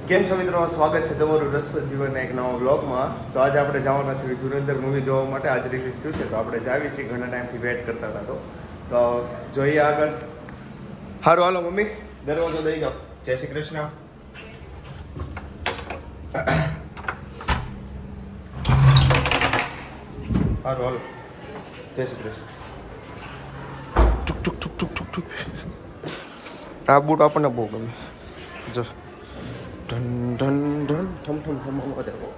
કેમ છો મિત્રો, સ્વાગત છે તમારું રસપ્રદ જીવનના એક નવા વ્લોગમાં. તો આજે આપણે જવાના છે ધુરંધર મૂવી જોવા માટે. આજે રિલીઝ થયું છે તો આપણે જાવી છીએ, ઘણા ટાઈમથી વેટ કરતા હતા. તો જોઈએ આગળ. સારું હાલો મમ્મી, દરવાજો દઈ જાઓ. જય શ્રી કૃષ્ણ. સારું હાલો, જય શ્રી કૃષ્ણ. ટુક ટુક ટુક ટુક ટુક ટુક. આ બૂટ આપણને બહુ ગમે. જો ધન ધન ધન થમ થમ થમ વધારે.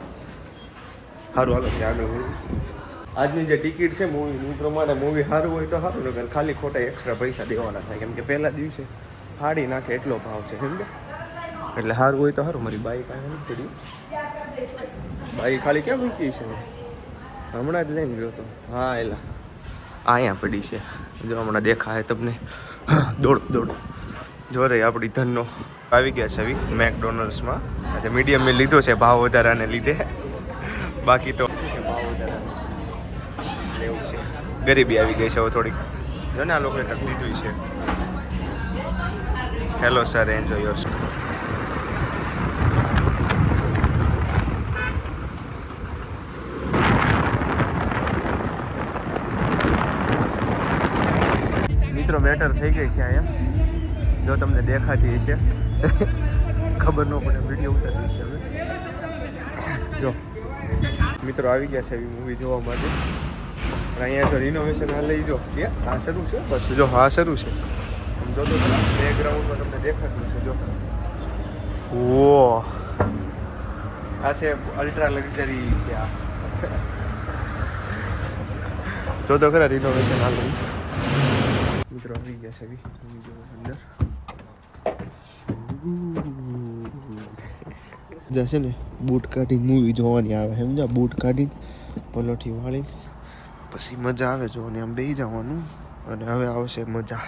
સારું હાલો કે આગળ મૂવી. આજની જે ટિકિટ છે મૂવીની પ્રમાણે મૂવી સારું હોય તો સારું, ને ખાલી ખોટા એક્સ્ટ્રા પૈસા દેવાના થાય, કેમ કે પહેલા દિવસે ફાડી નાખે એટલો ભાવ છે સમજે. એટલે સારું હોય તો સારું. મારી બાઈક અહીંયા નથી પડી, બાઈક ખાલી ક્યાં મૂકી છે? હમણાં જ લઈને ગયો હતો. હા એલા અહીંયા પડી છે, જો હમણાં દેખાય તમને. દોડ દોડ જોરે આપણી ધનનો આવી ગયા છે આવી મેકડોનલ્ડ્સમાં. આજે મીડિયમ મેં લીધો છે ભાવ વધારાને લીધે, બાકી તો ભાવ વધારાને લેવું છે. ગરીબી આવી ગઈ છે હવે થોડીક, જો ને આ લોકોએ ટક લીધું છે. Hello sir, enjoy your stay. મિત્રો મેટર થઈ ગઈ છે અહીંયા, જો તમને દેખાતી હશે. ખબર ન પડે, વિડીયો ઉતારી છે હવે. જો મિત્રો આવી ગયા છે એવી મૂવી જોવા માટે. પણ અહીંયા જો રિનોવેશન આ લઈ જો, આ શરૂ છે બસ. જો હા શરૂ છે, જો તો બેકગ્રાઉન્ડમાં તમને દેખાતું છે. જો ઓ આ છે અલ્ટ્રા લક્ઝરી છે આ. જો તો ખરા રિનોવેશન આ લઈ. મિત્રો આવી ગયા છે એવી મૂવી જોવા અંદર. જશે ને બૂટ કાઢીને મૂવી જોવાની આવે, સમજા. બૂટ કાઢીને પલોઠી વાળીને પછી મજા આવે જોવાની. આમ બેસી જવાનું અને હવે આવશે મજા.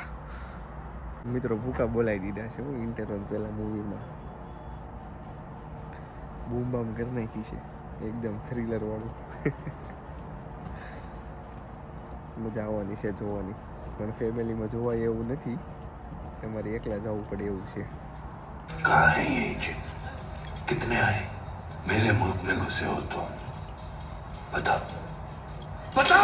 મિત્રો ભૂકા બોલાવી દીધા છે ઇન્ટરવલ પહેલાં મૂવીમાં. બૂમ બામ કરી નાખી છે એકદમ થ્રિલર વાળું. મજા આવવાની છે જોવાની, પણ ફેમિલીમાં જોવાય એવું નથી, તમારે એકલા જવું પડે એવું છે. कितने आए मेरे मुल्क में घुसे हो तो बता बता।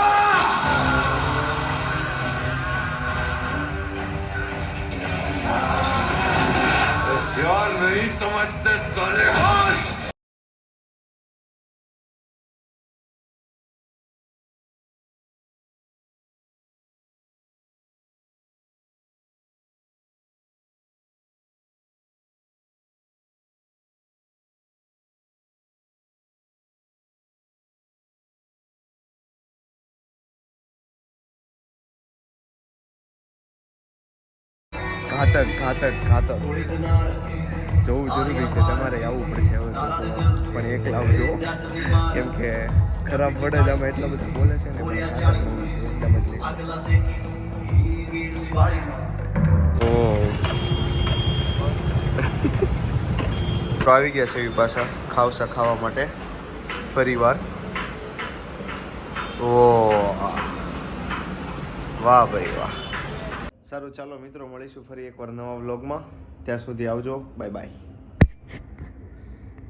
यार नहीं समझते साले। ઘાતક ઘાતક ઘાતક. જોવું જરૂરી છે, તમારે આવવું પડશે હવે. પણ એકલા આવજો, કેમ કે ખરાબ પડે જ આમાં એટલા બધા બોલે છે ને. એકદમ જ આવી ગયા છે એવી પાછા ખાવસા ખાવા માટે ફરી વાર. ઓ વાહ ભાઈ વાહ. સારું ચાલો મિત્રો, મળીશું ફરી એકવાર નવા વ્લોગમાં. ત્યાં સુધી આવજો, બાય બાય.